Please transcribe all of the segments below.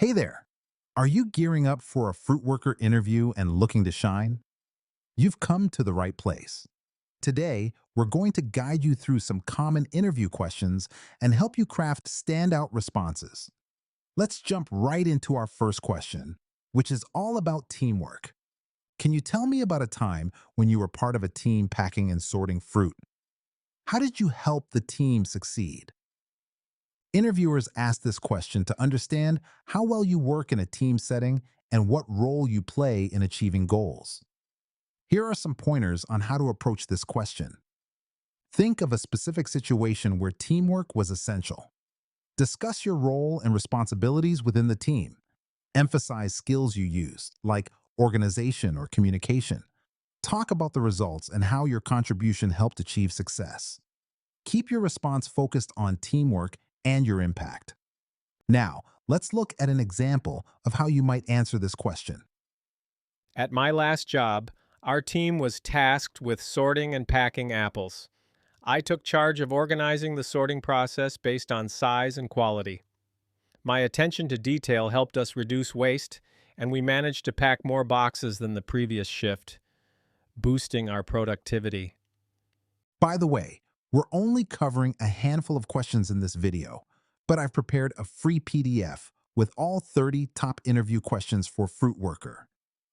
Hey there! Are you gearing up for a fruit worker interview and looking to shine? You've come to the right place. Today, we're going to guide you through some common interview questions and help you craft standout responses. Let's jump right into our first question, which is all about teamwork. Can you tell me about a time when you were part of a team packing and sorting fruit? How did you help the team succeed? Interviewers ask this question to understand how well you work in a team setting and what role you play in achieving goals. Here are some pointers on how to approach this question. Think of a specific situation where teamwork was essential. Discuss your role and responsibilities within the team. Emphasize skills you use, like organization or communication. Talk about the results and how your contribution helped achieve success. Keep your response focused on teamwork and your impact. Now, let's look at an example of how you might answer this question. At my last job, our team was tasked with sorting and packing apples. I took charge of organizing the sorting process based on size and quality. My attention to detail helped us reduce waste, and we managed to pack more boxes than the previous shift, boosting our productivity. By the way, we're only covering a handful of questions in this video, but I've prepared a free PDF with all 30 top interview questions for Fruit Worker.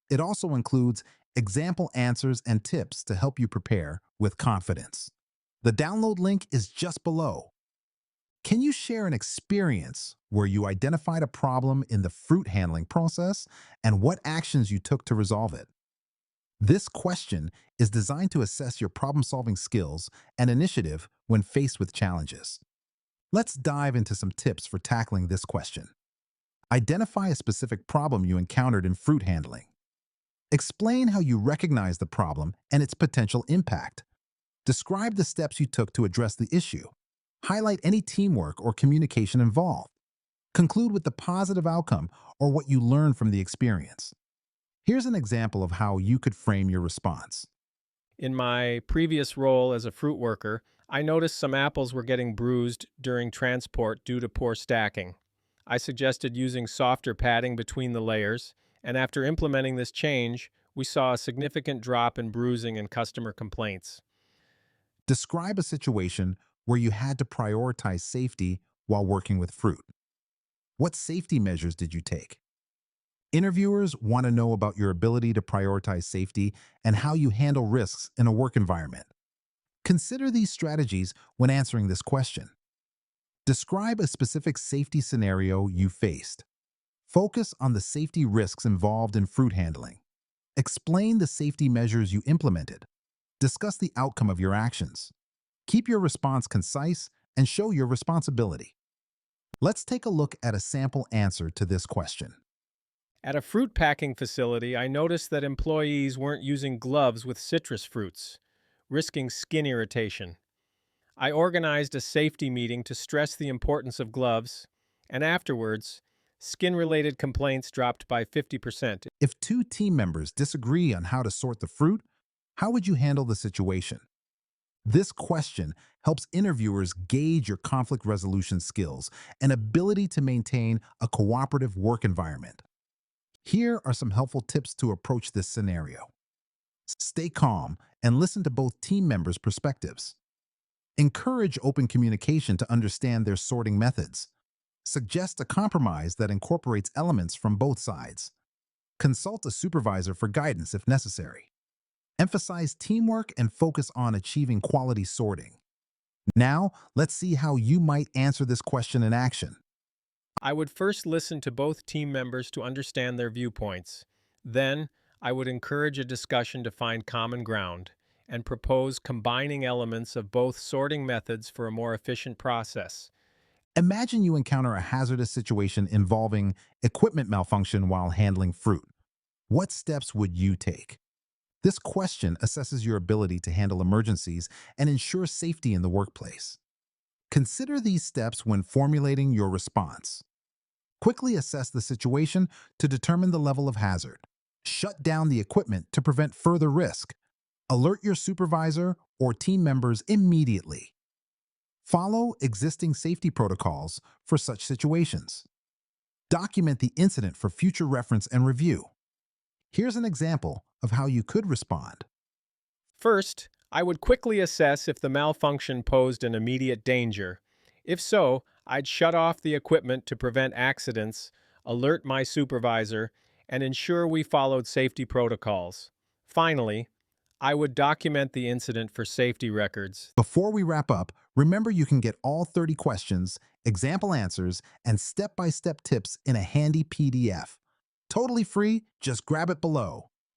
It also includes example answers and tips to help you prepare with confidence. The download link is just below. Can you share an experience where you identified a problem in the fruit handling process and what actions you took to resolve it? This question is designed to assess your problem-solving skills and initiative when faced with challenges. Let's dive into some tips for tackling this question. Identify a specific problem you encountered in fruit handling. Explain how you recognize the problem and its potential impact. Describe the steps you took to address the issue. Highlight any teamwork or communication involved. Conclude with the positive outcome or what you learned from the experience. Here's an example of how you could frame your response. In my previous role as a fruit worker, I noticed some apples were getting bruised during transport due to poor stacking. I suggested using softer padding between the layers, and after implementing this change, we saw a significant drop in bruising and customer complaints. Describe a situation where you had to prioritize safety while working with fruit. What safety measures did you take? Interviewers want to know about your ability to prioritize safety and how you handle risks in a work environment. Consider these strategies when answering this question. Describe a specific safety scenario you faced. Focus on the safety risks involved in fruit handling. Explain the safety measures you implemented. Discuss the outcome of your actions. Keep your response concise and show your responsibility. Let's take a look at a sample answer to this question. At a fruit packing facility, I noticed that employees weren't using gloves with citrus fruits, risking skin irritation. I organized a safety meeting to stress the importance of gloves, and afterwards, skin-related complaints dropped by 50%. If two team members disagree on how to sort the fruit, how would you handle the situation? This question helps interviewers gauge your conflict resolution skills and ability to maintain a cooperative work environment. Here are some helpful tips to approach this scenario. Stay calm and listen to both team members' perspectives. Encourage open communication to understand their sorting methods. Suggest a compromise that incorporates elements from both sides. Consult a supervisor for guidance if necessary. Emphasize teamwork and focus on achieving quality sorting. Now, let's see how you might answer this question in action. I would first listen to both team members to understand their viewpoints. Then, I would encourage a discussion to find common ground and propose combining elements of both sorting methods for a more efficient process. Imagine you encounter a hazardous situation involving equipment malfunction while handling fruit. What steps would you take? This question assesses your ability to handle emergencies and ensure safety in the workplace. Consider these steps when formulating your response. Quickly assess the situation to determine the level of hazard. Shut down the equipment to prevent further risk. Alert your supervisor or team members immediately. Follow existing safety protocols for such situations. Document the incident for future reference and review. Here's an example of how you could respond. First, I would quickly assess if the malfunction posed an immediate danger. If so, I'd shut off the equipment to prevent accidents, alert my supervisor, and ensure we followed safety protocols. Finally, I would document the incident for safety records. Before we wrap up, remember you can get all 30 questions, example answers, and step-by-step tips in a handy PDF. Totally free, just grab it below.